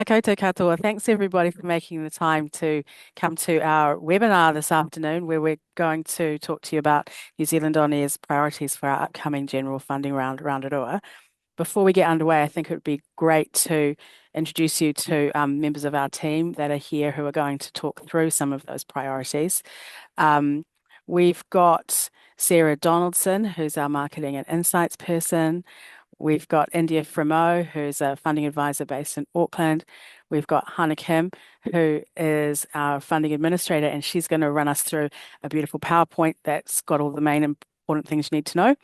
Koutou katoa. Thanks everybody for making the time to come to our webinar this afternoon, where we're going to talk to you about New Zealand On Air's priorities for our upcoming general funding round, Round Rua. Before we get underway, I think it would be great to introduce you to members of our team that are here who are going to talk through some of those priorities. Um, we've got Sarah Donaldson, who's our marketing and insights person. We've got India Fremo, who's a funding advisor based in Auckland. We've got Hannah Kim, who is our funding administrator, and she's going to run us through a beautiful PowerPoint that's got all the main important things you need to know.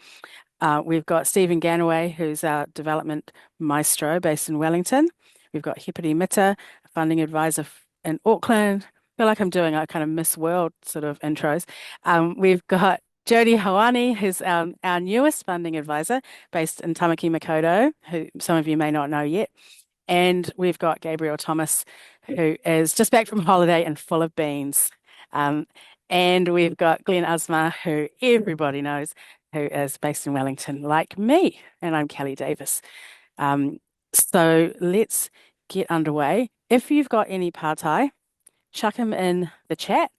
We've got Stephen Ganaway, who's our development maestro based in Wellington. We've got Hippolyte Mitta, a funding advisor in Auckland. I feel like I'm doing a kind of Miss World sort of intros. We've got Jody Hawani, who's our newest funding advisor based in Tamaki Makaurau, who some of you may not know yet. And we've got Gabriel Thomas, who is just back from holiday and full of beans. Um, and we've got Glenn Asma, who everybody knows, who is based in Wellington, like me. And I'm Kelly Davis. So let's get underway. If you've got any partai, chuck them in the chat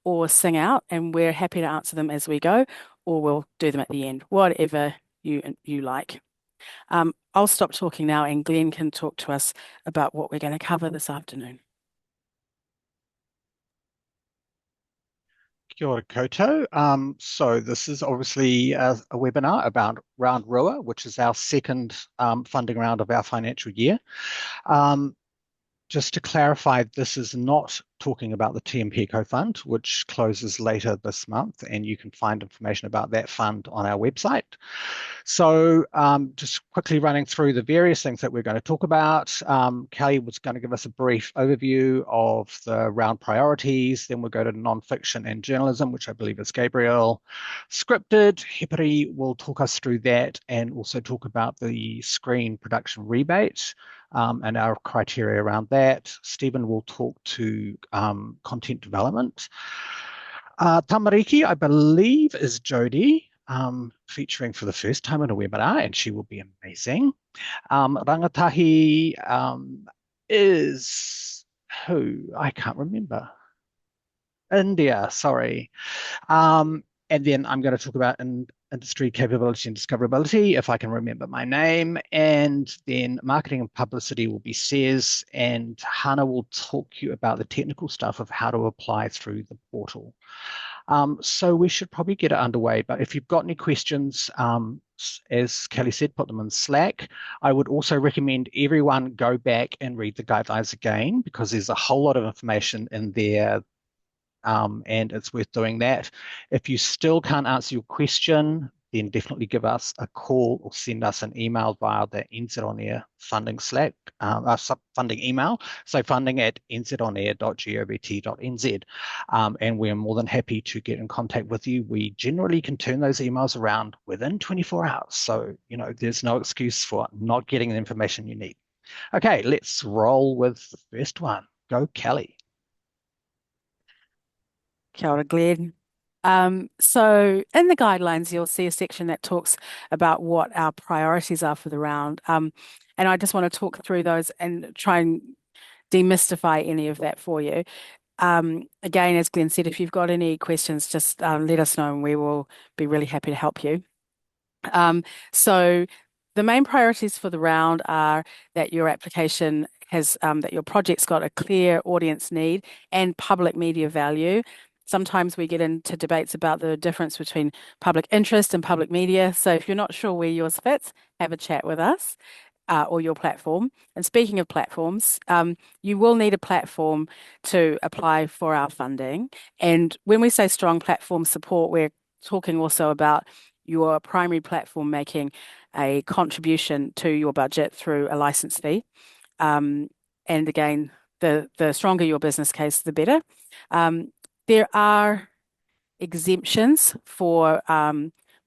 or sing out, and we're happy to answer them as we go, or we'll do them at the end, whatever you like. I'll stop talking now, and Glenn can talk to us about what we're going to cover this afternoon. Kia ora koutou. So this is obviously a webinar about Round Rua, which is our second funding round of our financial year. Just to clarify, this is not talking about the TMP co-fund, which closes later this month, and you can find information about that fund on our website. So just quickly running through the various things that we're going to talk about. Kelly was going to give us a brief overview of the round priorities. Then we'll go to non-fiction and journalism, which I believe is Gabriel. Scripted, Hippolyte will talk us through that and also talk about the screen production rebate. And our criteria around that. Stephen will talk to content development. Tamariki, I believe, is Jody, featuring for the first time in a webinar, and she will be amazing. Rangatahi is who? I can't remember. India, sorry. And then I'm going to talk about industry capability and discoverability, if I can remember my name. And then marketing and publicity will be Says, and Hannah will talk to you about the technical stuff of how to apply through the portal. So we should probably get it underway. But if you've got any questions, as Kelly said, put them in Slack. I would also recommend everyone go back and read the guidelines again, because there's a whole lot of information in there. And it's worth doing that. If you still can't answer your question, then definitely give us a call or send us an email via the NZ On Air funding Slack, funding email. So funding@nzonair.govt.nz. And we're more than happy to get in contact with you. We generally can turn those emails around within 24 hours. So, there's no excuse for not getting the information you need. Okay, let's roll with the first one. Go, Kelly. Kia ora, Glenn. So in the guidelines, you'll see a section that talks about what our priorities are for the round. And I just want to talk through those and try and demystify any of that for you. Again, as Glenn said, if you've got any questions, just let us know and we will be really happy to help you. So the main priorities for the round are that your application has, that your project's got a clear audience need and public media value. Sometimes we get into debates about the difference between public interest and public media. So if you're not sure where yours fits, have a chat with us or your platform. And speaking of platforms, you will need a platform to apply for our funding. And when we say strong platform support, we're talking also about your primary platform making a contribution to your budget through a license fee. And again, the stronger your business case, the better. There are exemptions for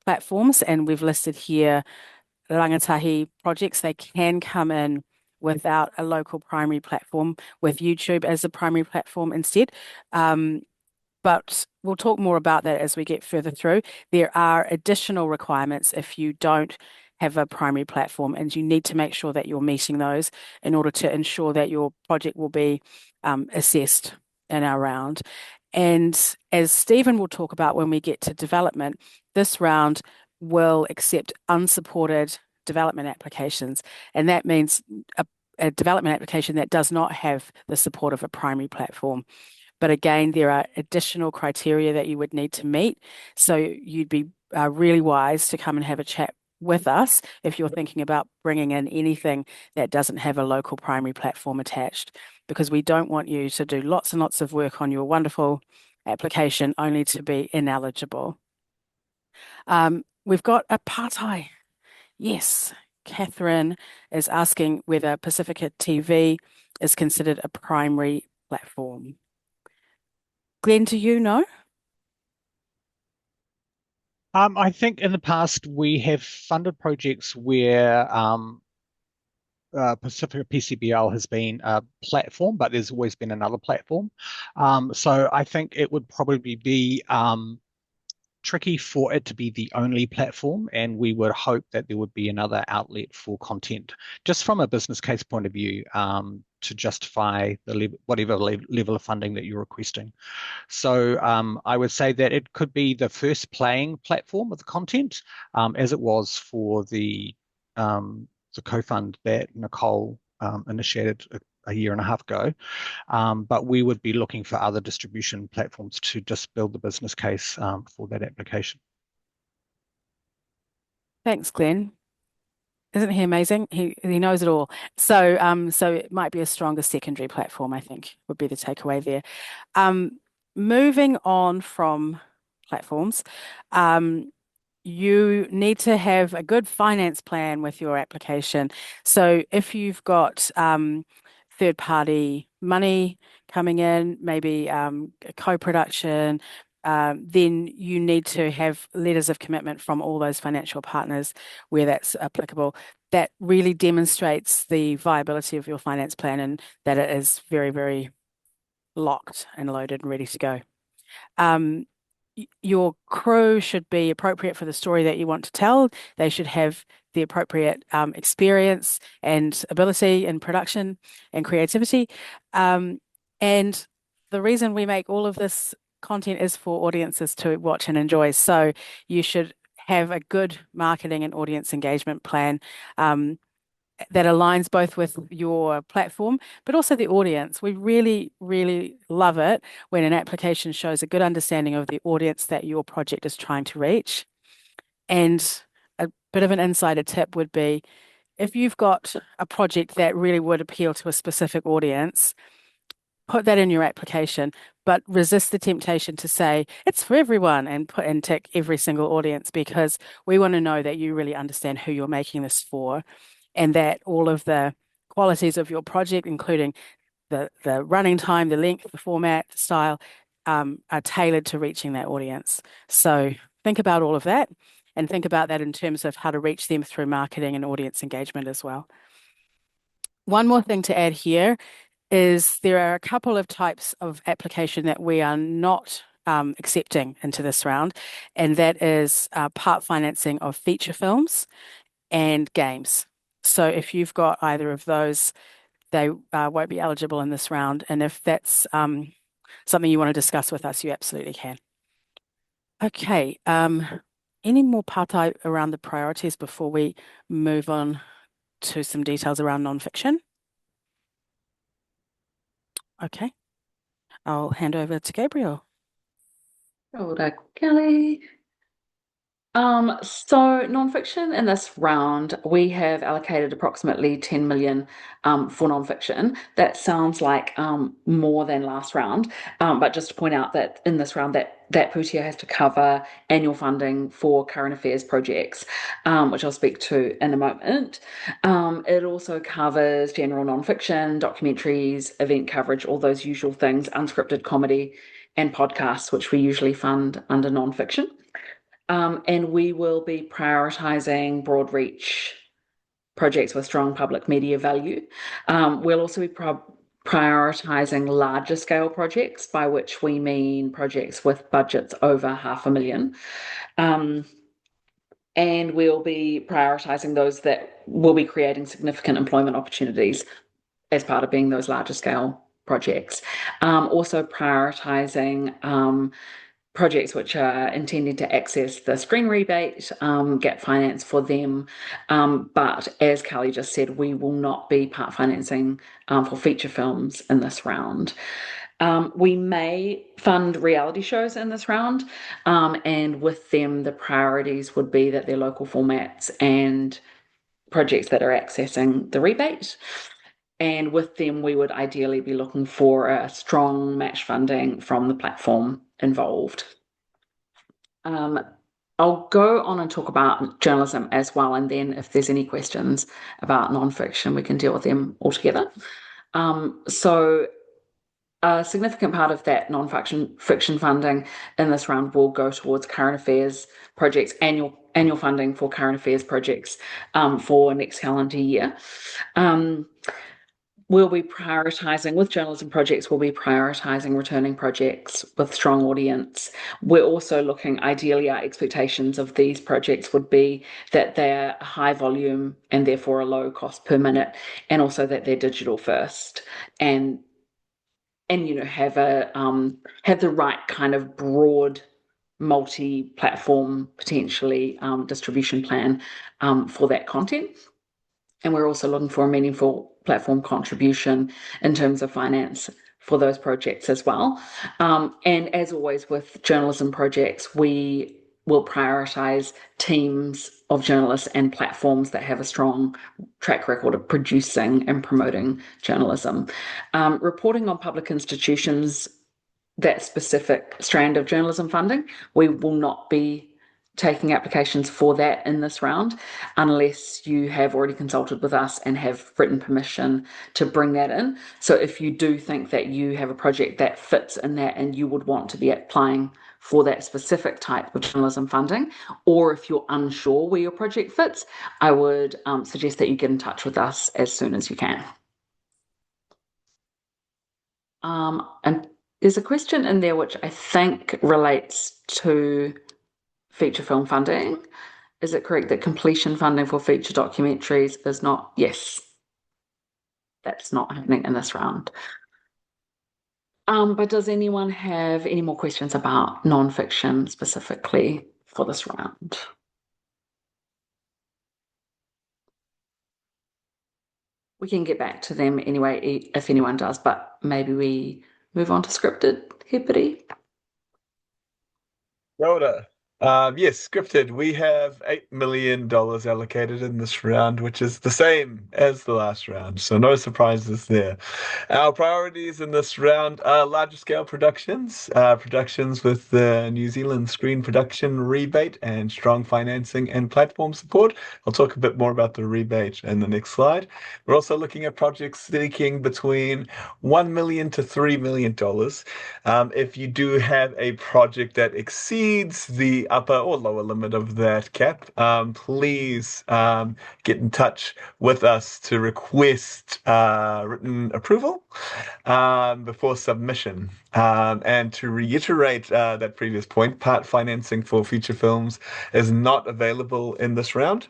platforms, and we've listed here rangatahi projects. They can come in without a local primary platform, with YouTube as a primary platform instead. But we'll talk more about that as we get further through. There are additional requirements if you don't have a primary platform, and you need to make sure that you're meeting those in order to ensure that your project will be assessed in our round. And as Stephen will talk about when we get to development, this round will accept unsupported development applications. And that means a development application that does not have the support of a primary platform. But again, there are additional criteria that you would need to meet. So you'd be really wise to come and have a chat with us if you're thinking about bringing in anything that doesn't have a local primary platform attached, because we don't want you to do lots and lots of work on your wonderful application only to be ineligible. We've got a partai. Yes, Catherine is asking whether Pacifica TV is considered a primary platform. Glenn, do you know? I think in the past we have funded projects where Pacifica PCBL has been a platform, but there's always been another platform. So I think it would probably be tricky for it to be the only platform, and we would hope that there would be another outlet for content, just from a business case point of view, to justify the whatever level of funding that you're requesting. So I would say that it could be the first playing platform of the content, as it was for the co-fund that Nicole initiated a year and a half ago. But we would be looking for other distribution platforms to just build the business case for that application. Thanks, Glenn. Isn't he amazing? He knows it all. So it might be a stronger secondary platform, I think, would be the takeaway there. Moving on from platforms, you need to have a good finance plan with your application. So if you've got third-party money coming in, maybe a co-production, then you need to have letters of commitment from all those financial partners where that's applicable. That really demonstrates the viability of your finance plan and that it is very, very locked and loaded and ready to go. Your crew should be appropriate for the story that you want to tell. They should have the appropriate experience and ability in production and creativity. And the reason we make all of this content is for audiences to watch and enjoy. So you should have a good marketing and audience engagement plan that aligns both with your platform, but also the audience. We really, really love it when an application shows a good understanding of the audience that your project is trying to reach. And a bit of an insider tip would be if you've got a project that really would appeal to a specific audience, put that in your application, but resist the temptation to say it's for everyone and put and tick every single audience, because we want to know that you really understand who you're making this for and that all of the qualities of your project, including the running time, the length, the format, the style, are tailored to reaching that audience. So think about all of that and think about that in terms of how to reach them through marketing and audience engagement as well. One more thing to add here is there are a couple of types of application that we are not accepting into this round, and that is part financing of feature films and games. So if you've got either of those, they won't be eligible in this round. And if that's something you want to discuss with us, you absolutely can. Okay. Any more partai around the priorities before we move on to some details around nonfiction? Okay. I'll hand over to Gabriel. Older Kelly. So nonfiction in this round, we have allocated approximately 10 million for nonfiction. That sounds like more than last round, but just to point out that in this round, that pūtea has to cover annual funding for current affairs projects, which I'll speak to in a moment. It also covers general nonfiction, documentaries, event coverage, all those usual things, unscripted comedy, and podcasts, which we usually fund under nonfiction. And we will be prioritising broad reach projects with strong public media value. We'll also be prioritising larger scale projects, by which we mean projects with budgets over $500,000. And we'll be prioritising those that will be creating significant employment opportunities as part of being those larger scale projects. Also prioritising projects which are intended to access the screen rebate, gap finance for them. But as Kelly just said, we will not be part financing for feature films in this round. We may fund reality shows in this round, and with them, the priorities would be that they're local formats and projects that are accessing the rebate. And with them, we would ideally be looking for a strong match funding from the platform involved. I'll go on and talk about journalism as well, and then if there's any questions about nonfiction, we can deal with them all together. So a significant part of that non-fiction funding in this round will go towards current affairs projects, annual funding for current affairs projects for next calendar year. We'll be prioritising with journalism projects, we'll be prioritising returning projects with strong audience. We're also looking, ideally, our expectations of these projects would be that they're high volume and therefore a low cost per minute, and also that they're digital first and have the right kind of broad multi-platform potentially distribution plan for that content. And we're also looking for a meaningful platform contribution in terms of finance for those projects as well. And as always with journalism projects, we will prioritise teams of journalists and platforms that have a strong track record of producing and promoting journalism. Reporting on public institutions, that specific strand of journalism funding, we will not be taking applications for that in this round unless you have already consulted with us and have written permission to bring that in. So if you do think that you have a project that fits in that and you would want to be applying for that specific type of journalism funding, or if you're unsure where your project fits, I would suggest that you get in touch with us as soon as you can. And there's a question in there which I think relates to feature film funding. Is it correct that completion funding for feature documentaries is not? Yes, that's not happening in this round. But does anyone have any more questions about non-fiction specifically for this round? We can get back to them anyway if anyone does, but maybe we move on to scripted, Hippity. Rhoda. Yes, scripted. We have $8 million allocated in this round, which is the same as the last round, so no surprises there. Our priorities in this round are larger scale productions, productions with the New Zealand Screen Production Rebate and strong financing and platform support. I'll talk a bit more about the rebate in the next slide. We're also looking at projects seeking between $1 million to $3 million. If you do have a project that exceeds the upper or lower limit of that cap, please get in touch with us to request written approval before submission. And to reiterate that previous point, part financing for feature films is not available in this round.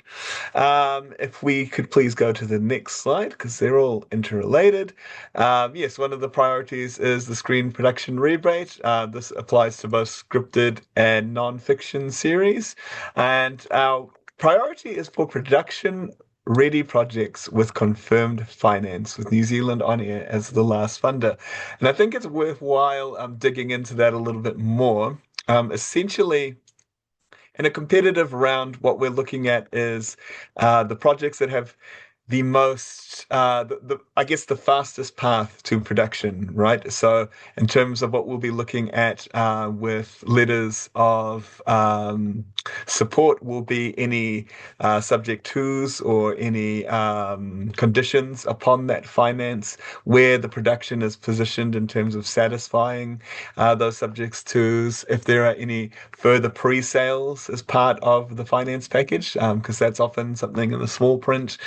If we could please go to the next slide, because they're all interrelated. Yes, one of the priorities is the screen production rebate. This applies to both scripted and non-fiction series. And our priority is for production ready projects with confirmed finance, with New Zealand On Air as the last funder. And I think it's worthwhile digging into that a little bit more. Essentially, in a competitive round, what we're looking at is the projects that have the most, I guess, the fastest path to production, right? So in terms of what we'll be looking at with letters of support will be any subject twos or any conditions upon that finance, where the production is positioned in terms of satisfying those subjects twos, if there are any further pre-sales as part of the finance package, because that's often something in the small print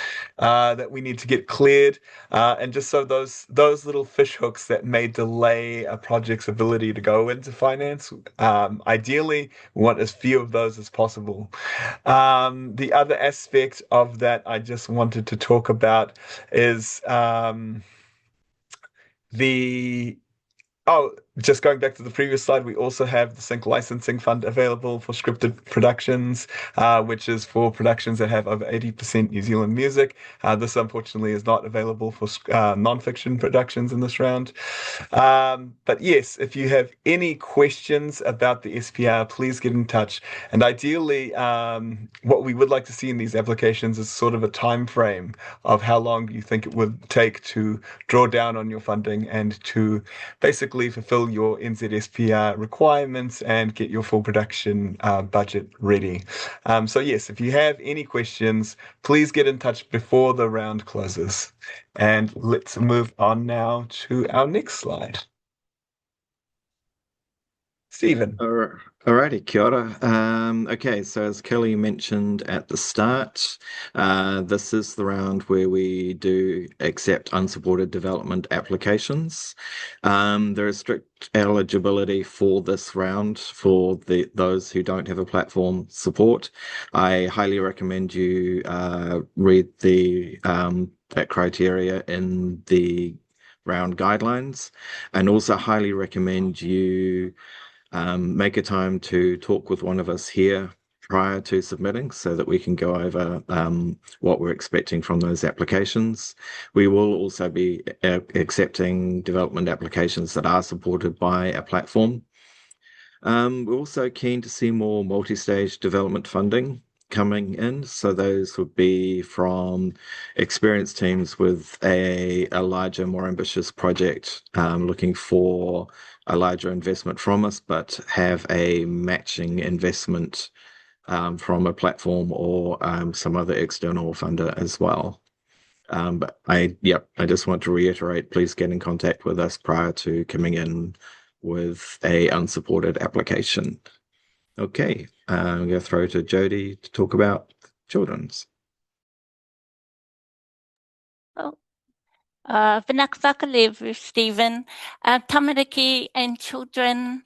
that we need to get cleared, and just so those little fish hooks that may delay a project's ability to go into finance. Ideally, we want as few of those as possible. The other aspect of that I just wanted to talk about is the just going back to the previous slide, we also have the Sync Licensing Fund available for scripted productions, which is for productions that have over 80% New Zealand music. This, unfortunately, is not available for non-fiction productions in this round. But yes, if you have any questions about the SPR, please get in touch. And ideally, what we would like to see in these applications is sort of a time frame of how long you think it would take to draw down on your funding and to basically fulfill your NZSPR requirements and get your full production budget ready. So yes, if you have any questions, please get in touch before the round closes. And let's move on now to our next slide. Stephen. Alrighty, kia ora. Okay, so as Kelly mentioned at the start, this is the round where we do accept unsupported development applications. There is strict eligibility for this round for those who don't have a platform support. I highly recommend you read that criteria in the round guidelines, and also highly recommend you make a time to talk with one of us here prior to submitting so that we can go over what we're expecting from those applications. We will also be accepting development applications that are supported by a platform. We're also keen to see more multi-stage development funding coming in. So those would be from experienced teams with a larger, more ambitious project, looking for a larger investment from us, but have a matching investment from a platform or some other external funder as well. But I just want to reiterate, please get in contact with us prior to coming in with a unsupported application. Okay, I'm going to throw to Jody to talk about children's. Vinaka Whakalevu, Stephen. Tamariki and children,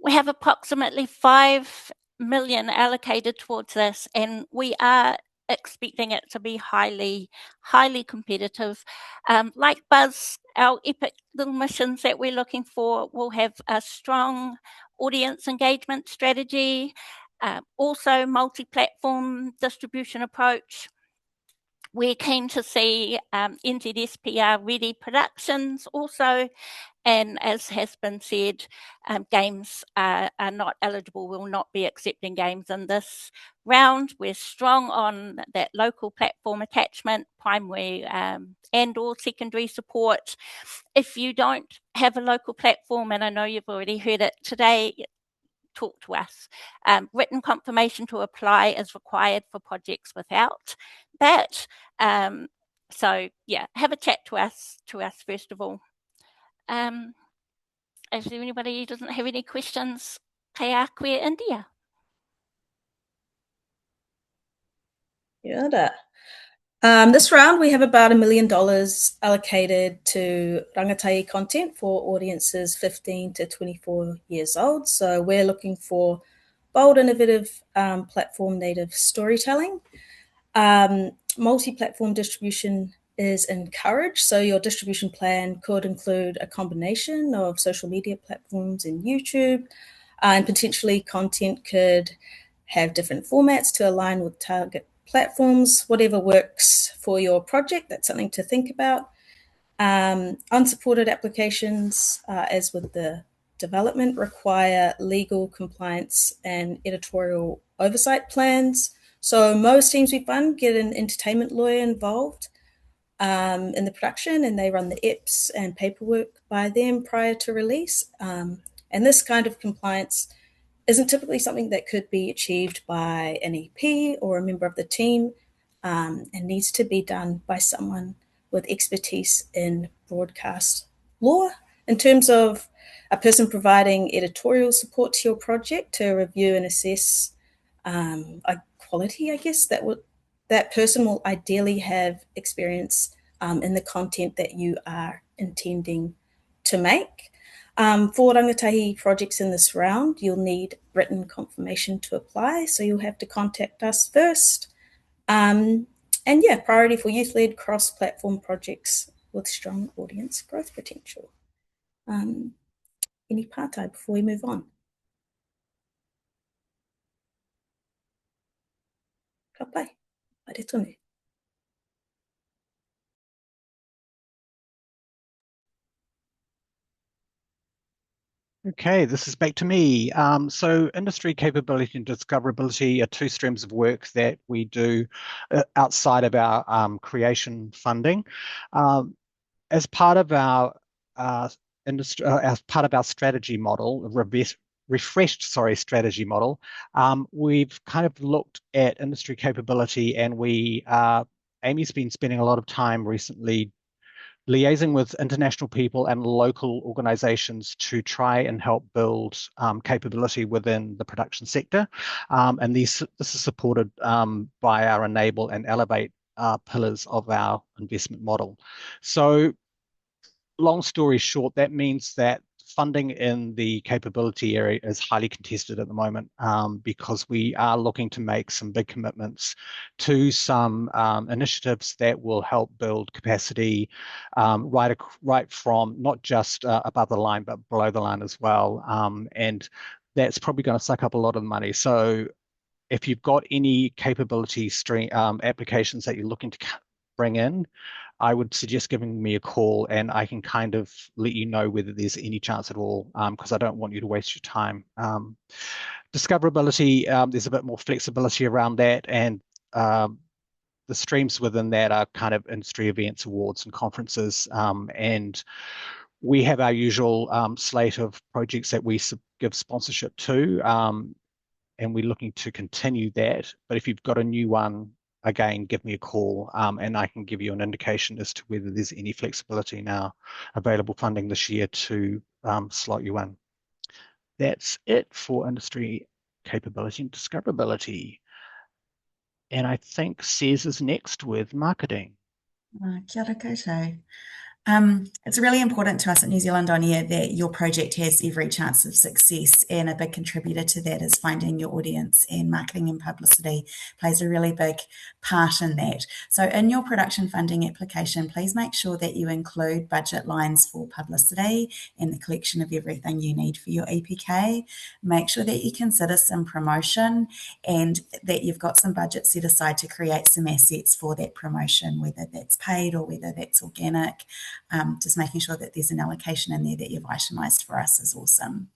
we have approximately 5 million allocated towards this, and we are expecting it to be highly competitive. Like Buzz, our epic little missions that we're looking for will have a strong audience engagement strategy, also multi-platform distribution approach. We're keen to see NZSPR ready productions also, and as has been said, games are not eligible. We'll not be accepting games in this round. We're strong on that local platform attachment, primary and or secondary support. If you don't have a local platform, and I know you've already heard it today, talk to us. Written confirmation to apply is required for projects without that. So yeah, have a chat to us first of all. Is there anybody who doesn't have any questions? Kaya Queer India. Yeah. This round, we have about $1 million allocated to rangatai content for audiences 15 to 24 years old. So we're looking for bold, innovative, platform-native storytelling. Multi-platform distribution is encouraged. So your distribution plan could include a combination of social media platforms and YouTube, and potentially content could have different formats to align with target platforms. Whatever works for your project, that's something to think about. Unsupported applications, as with the development, require legal compliance and editorial oversight plans. So most teams we fund get an entertainment lawyer involved in the production, and they run the EPs and paperwork by them prior to release. And this kind of compliance isn't typically something that could be achieved by an EP or a member of the team, and needs to be done by someone with expertise in broadcast law. In terms of a person providing editorial support to your project to review and assess quality, I guess that would that person will ideally have experience in the content that you are intending to make. For rangatahi projects in this round, you'll need written confirmation to apply, so you'll have to contact us first. And yeah, priority for youth-led cross-platform projects with strong audience growth potential. Any pātai before we move on? Ka pai, haere tonu. Okay, this is back to me. So industry capability and discoverability are two streams of work that we do outside of our creation funding. As part of our as part of our strategy model, refreshed strategy model, we've kind of looked at industry capability, and Amy's been spending a lot of time recently liaising with international people and local organizations to try and help build capability within the production sector. And this is supported by our enable and elevate pillars of our investment model. So long story short, that means that funding in the capability area is highly contested at the moment, because we are looking to make some big commitments to some initiatives that will help build capacity right from not just above the line, but below the line as well. And that's probably going to suck up a lot of money. So if you've got any capability stream applications that you're looking to bring in, I would suggest giving me a call, and I can kind of let you know whether there's any chance at all, because I don't want you to waste your time. Discoverability, there's a bit more flexibility around that, and the streams within that are kind of industry events, awards, and conferences. And we have our usual slate of projects that we give sponsorship to, and we're looking to continue that. But if you've got a new one, again, give me a call, and I can give you an indication as to whether there's any flexibility now available funding this year to slot you in. That's it for industry capability and discoverability. And I think Cez is next with marketing. Kia ora koutou. It's really important to us at New Zealand On Air that your project has every chance of success, and a big contributor to that is finding your audience, and marketing and publicity plays a really big part in that. So in your production funding application, please make sure that you include budget lines for publicity and the collection of everything you need for your EPK. Make sure that you consider some promotion and that you've got some budget set aside to create some assets for that promotion, whether that's paid or whether that's organic. Just making sure that there's an allocation in there that you've itemised for us is awesome.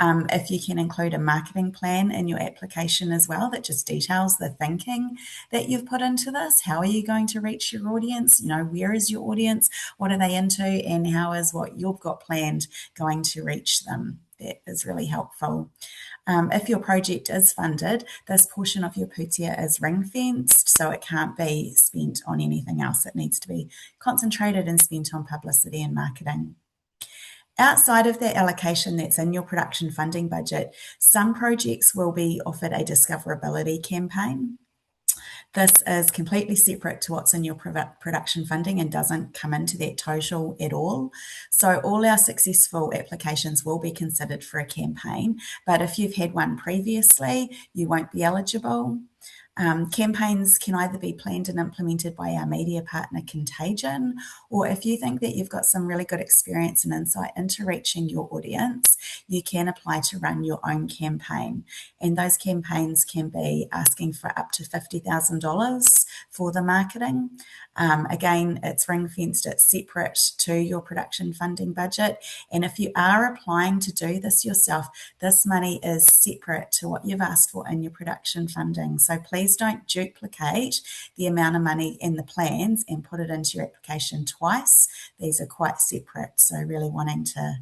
If you can include a marketing plan in your application as well that just details the thinking that you've put into this. How are you going to reach your audience? You know, where is your audience? What are they into? And how is what you've got planned going to reach them? That is really helpful. If your project is funded, this portion of your putia is ring-fenced, so it can't be spent on anything else. It needs to be concentrated and spent on publicity and marketing. Outside of that allocation that's in your production funding budget, some projects will be offered a discoverability campaign. This is completely separate to what's in your production funding and doesn't come into that total at all. So all our successful applications will be considered for a campaign, but if you've had one previously, you won't be eligible. Campaigns can either be planned and implemented by our media partner Contagion, or if you think that you've got some really good experience and insight into reaching your audience, you can apply to run your own campaign. And those campaigns can be asking for up to $50,000 for the marketing. Again, it's ring-fenced, it's separate to your production funding budget. And if you are applying to do this yourself, this money is separate to what you've asked for in your production funding. So please don't duplicate the amount of money in the plans and put it into your application twice. These are quite separate, so really wanting to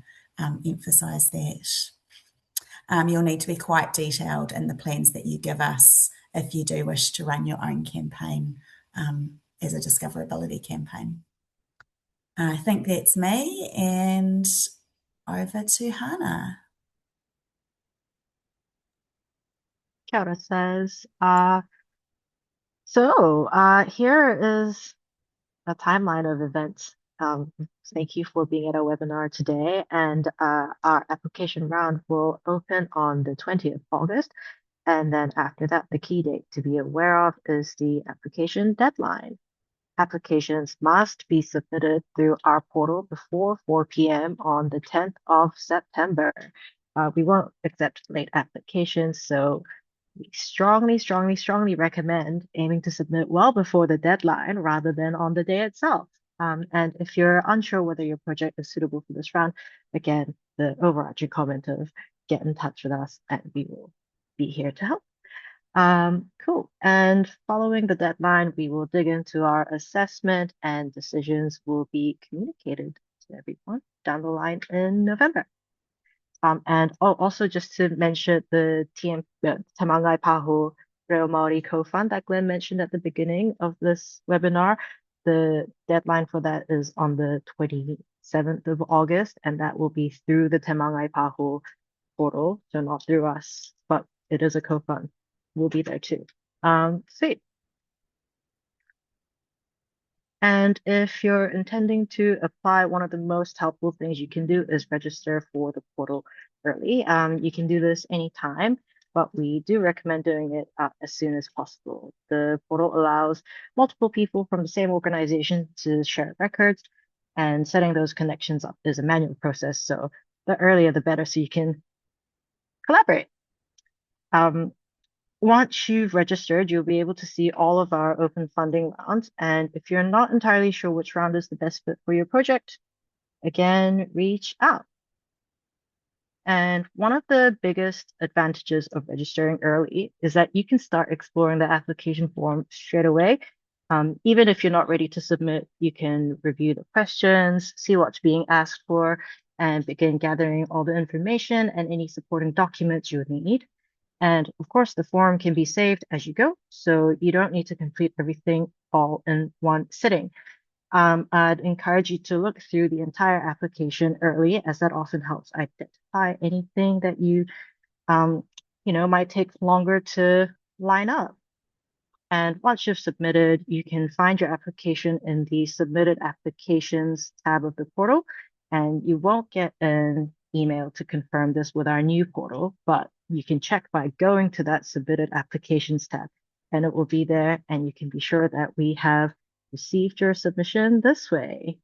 emphasise that. You'll need to be quite detailed in the plans that you give us if you do wish to run your own campaign as a discoverability campaign. I think that's me, and over to Hannah. Kia ora, Cez. So, here is a timeline of events. Thank you for being at our webinar today. And our application round will open on the 20th of August. And then after that, the key date to be aware of is the application deadline. Applications must be submitted through our portal before 4 p.m. on the 10th of September. We won't accept late applications, so we strongly recommend aiming to submit well before the deadline rather than on the day itself. And if you're unsure whether your project is suitable for this round, again, the overarching comment of get in touch with us and we will be here to help. Cool. And following the deadline, we will dig into our assessment and decisions will be communicated to everyone down the line in November. And also just to mention the Tamangai Paho Reo Maori Co-Fund that Glenn mentioned at the beginning of this webinar, the deadline for that is on the 27th of August, and that will be through the Tamangai Paho portal, so not through us, but it is a co-fund. We'll be there too. Sweet. And if you're intending to apply, one of the most helpful things you can do is register for the portal early. You can do this anytime, but we do recommend doing it as soon as possible. The portal allows multiple people from the same organization to share records, and setting those connections up is a manual process. So the earlier the better, so you can collaborate. Once you've registered, you'll be able to see all of our open funding rounds. And if you're not entirely sure which round is the best fit for your project, again, reach out. And one of the biggest advantages of registering early is that you can start exploring the application form straight away. Even if you're not ready to submit, you can review the questions, see what's being asked for, and begin gathering all the information and any supporting documents you would need. And of course, the form can be saved as you go, so you don't need to complete everything all in one sitting. I'd encourage you to look through the entire application early, as that often helps identify anything that you might take longer to line up. And once you've submitted, you can find your application in the Submitted Applications tab of the portal, and you won't get an email to confirm this with our new portal, but you can check by going to that Submitted Applications tab, and it will be there, and you can be sure that we have received your submission this way.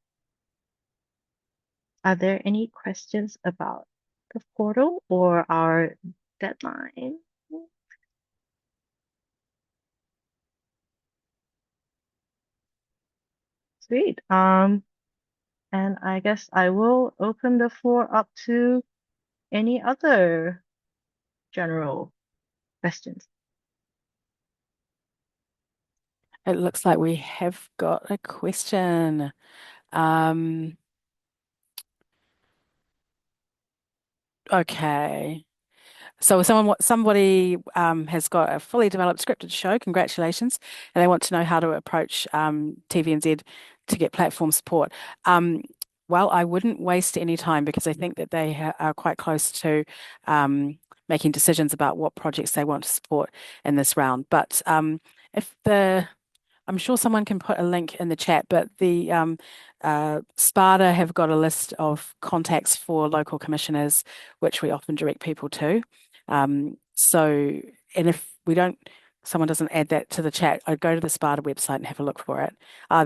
Are there any questions about the portal or our deadline? Sweet. And I guess I will open the floor up to any other general questions. It looks like we have got a question. Okay. So somebody has got a fully developed scripted show, congratulations, and they want to know how to approach TVNZ to get platform support. Well, I wouldn't waste any time because I think that they are quite close to making decisions about what projects they want to support in this round. But I'm sure someone can put a link in the chat, but the SPARTA have got a list of contacts for local commissioners, which we often direct people to. And if someone doesn't add that to the chat, I'd go to the SPARTA website and have a look for it.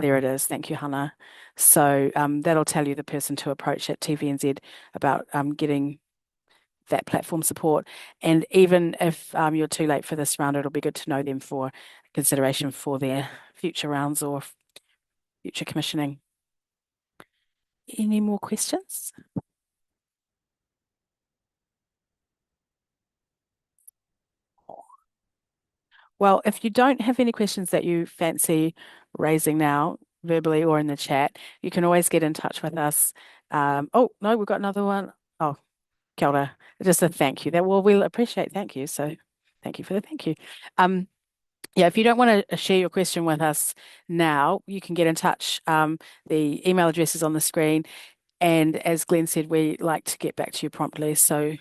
There it is. Thank you, Hannah. So that'll tell you the person to approach at TVNZ about getting that platform support. And even if you're too late for this round, it'll be good to know them for consideration for their future rounds or future commissioning. Any more questions? Well, if you don't have any questions that you fancy raising now, verbally or in the chat, you can always get in touch with us. Oh, no, we've got another one. Oh, kia ora. Just a thank you. We'll appreciate thank you. So thank you for the thank you. Yeah, if you don't want to share your question with us now, you can get in touch. The email address is on the screen. And as Glenn said, we like to get back to you promptly. So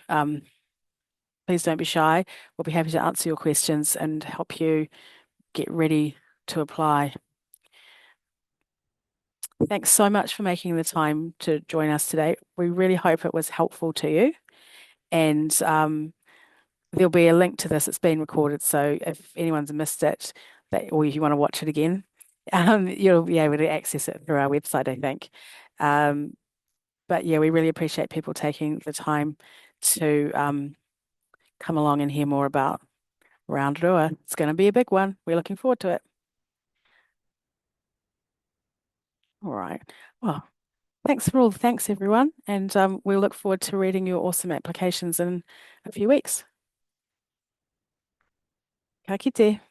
please don't be shy. We'll be happy to answer your questions and help you get ready to apply. Thanks so much for making the time to join us today. We really hope it was helpful to you. And there'll be a link to this. It's been recorded, so if anyone's missed it, or if you want to watch it again, you'll be able to access it through our website, I think. But yeah, we really appreciate people taking the time to come along and hear more about Round Rua. It's going to be a big one. We're looking forward to it. All right. Well, thanks everyone, and we'll look forward to reading your awesome applications in a few weeks. Ka kite.